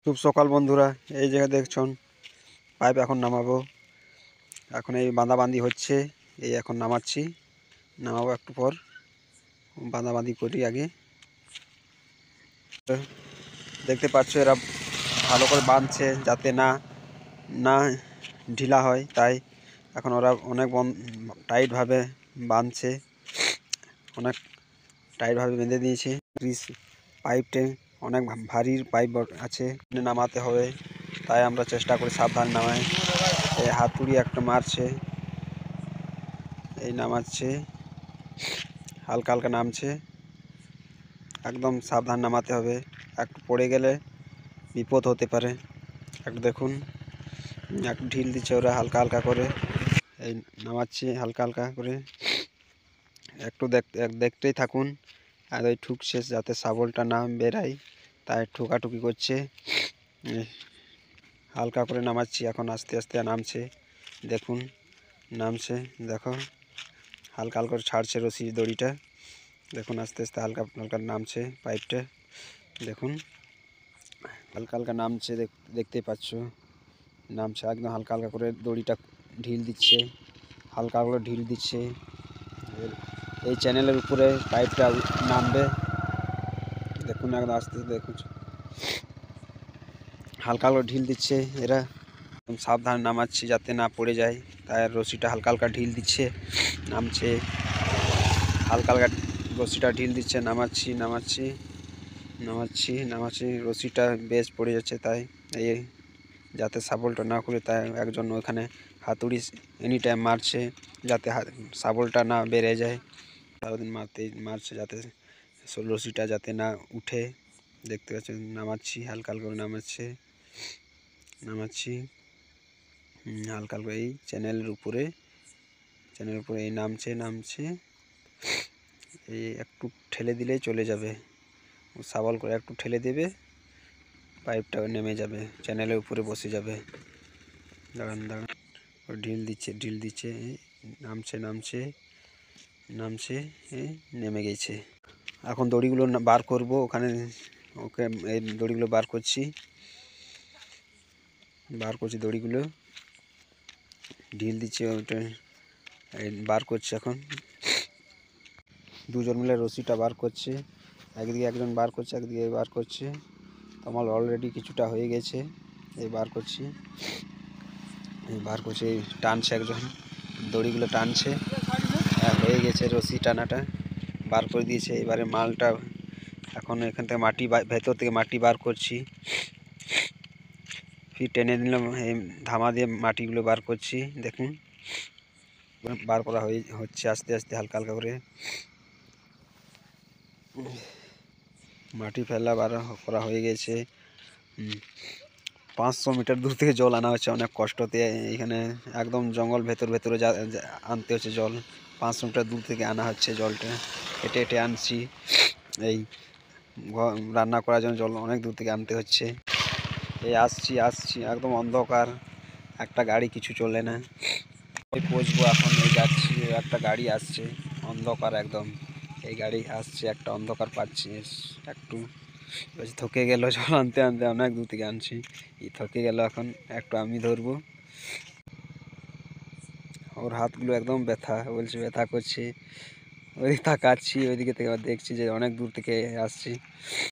শুভ সকাল বন্ধুরা। এই জায়গায় দেখছেন পাইপ এখন নামাবো। এখন এই বাঁধাবাঁধি হচ্ছে, এই এখন নামাচ্ছি, নামাবো একটু পর। বাঁধাবাঁধি করি আগে। দেখতে পাচ্ছ এরা ভালো করে বাঁধছে যাতে না না ঢিলা হয়, তাই এখন ওরা অনেক টাইটভাবে বাঁধছে, অনেক টাইটভাবে বেঁধে দিয়েছে। পাইপটে অনেক ভারী পাইপ আছে, নামাতে হবে, তাই আমরা চেষ্টা করি সাবধান নামাই। এই হাতুড়ি একটা মারছে, এই নামাচ্ছে, হালকা হালকা নামছে, একদম সাবধান নামাতে হবে, একটু পড়ে গেলে বিপদ হতে পারে। একটু দেখুন, একটু ঢিল দিচ্ছে ওরা হালকা হালকা করে, এই নামাচ্ছি হালকা হালকা করে। একটু দেখতেই থাকুন। আর ওই ঠুকছে যাতে শাবলটা না বেরায়, তাই ঠুকাঠুকি করছে। হালকা করে নামাচ্ছি, এখন আস্তে আস্তে নামছে, দেখুন নামছে, দেখো হালকা হালকা করে ছাড়ছে রশি দড়িটা, দেখুন আস্তে আস্তে হালকা হালকা নামছে পাইপটা, দেখুন হালকা হালকা নামছে, দেখতেই পাচ্ছ নামছে একদম হালকা হালকা করে। দড়িটা ঢিল দিচ্ছে, হালকা করে ঢিল দিচ্ছে। এই চ্যানেলের উপরে পাইপটা নামবে, দেখুন একদম আস্তে আস্তে, দেখুন হালকা হালকা ঢিল দিচ্ছে এরা। সাবধান নামাচ্ছি যাতে না পড়ে যায়, তাই রশিটা হালকা হালকা ঢিল দিচ্ছে, নামছে হালকা হালকা, রশিটা ঢিল দিচ্ছে, নামাচ্ছি নামাচ্ছি নামাচ্ছি নামাচ্ছি, রশিটা বেশ পড়ে যাচ্ছে, তাই এই যাতে শাবলটা না খুলে, তাই একজন ওখানে হাতুড়ি এনি টাইম মারছে যাতে শাবলটা না বেড়ে যায়। সারাদিন মারছে যাতে রশিটা যাতে না উঠে। দেখতে পাচ্ছেন নামাচ্ছি, হালকা হালকা করে নামাচ্ছি হালকা হালকা। এই চ্যানেলের উপরে এই নামছে, এই একটু ঠেলে দিলেই চলে যাবে, শাবল করে একটু ঠেলে দেবে, পাইপটা নেমে যাবে, চ্যানেলের উপরে বসে যাবে। দাঁড়ান দাঁড়ান, ঢিল দিচ্ছে, নামছে, নেমে গেছে। এখন দড়িগুলো বার করব, ওখানে ওকে এই দড়িগুলো বার করছি দড়িগুলো ঢিল দিচ্ছে, ওইটা বার করছে। এখন দুজন মিলে রশিটা বার করছে, একদিকে একজন বার করছে, একদিকে বার করছে। আমার অলরেডি কিছুটা হয়ে গেছে, এই বার করছি, টানছে একজন, দড়িগুলো টানছে, হয়ে গেছে, রশি টানাটা বার করে দিয়েছে। এবারে মালটা এখন এখান থেকে ভেতর থেকে মাটি বার করছি, ফির টেনে নিলাম, এই ধামা দিয়ে মাটিগুলো বার করছি, দেখুন বার করা হচ্ছে আস্তে আস্তে হালকা হালকা করে। মাটি ফেলা বার করা হয়ে গেছে। 500 মিটার দূর থেকে জল আনা হচ্ছে অনেক কষ্টতে, এখানে একদম জঙ্গল ভেতরে আনতে হচ্ছে জল। 500 মিটার দূর থেকে আনা হচ্ছে জলটা, হেঁটে হেঁটে আনছি। এই রান্না করার জন্য জল অনেক দূর থেকে আনতে হচ্ছে। এই আসছি একদম অন্ধকার, একটা গাড়ি কিছু চলে না, ওই পৌঁছবো এখন। এই যাচ্ছি, একটা গাড়ি আসছে, অন্ধকার একদম, এই গাড়ি আসছে, একটা অন্ধকার পাচ্ছি একটু। থকে গেল জল আনতে আনতে, অনেক দূর থেকে আনছি, থকে গেল, এখন একটু আমি ধরবো। ওর হাতগুলো একদম ব্যথা, বলছে ব্যথা করছে, ওইদিকে তাকাচ্ছি, ওইদিকে থেকে দেখছি যে অনেক দূর থেকে আসছি।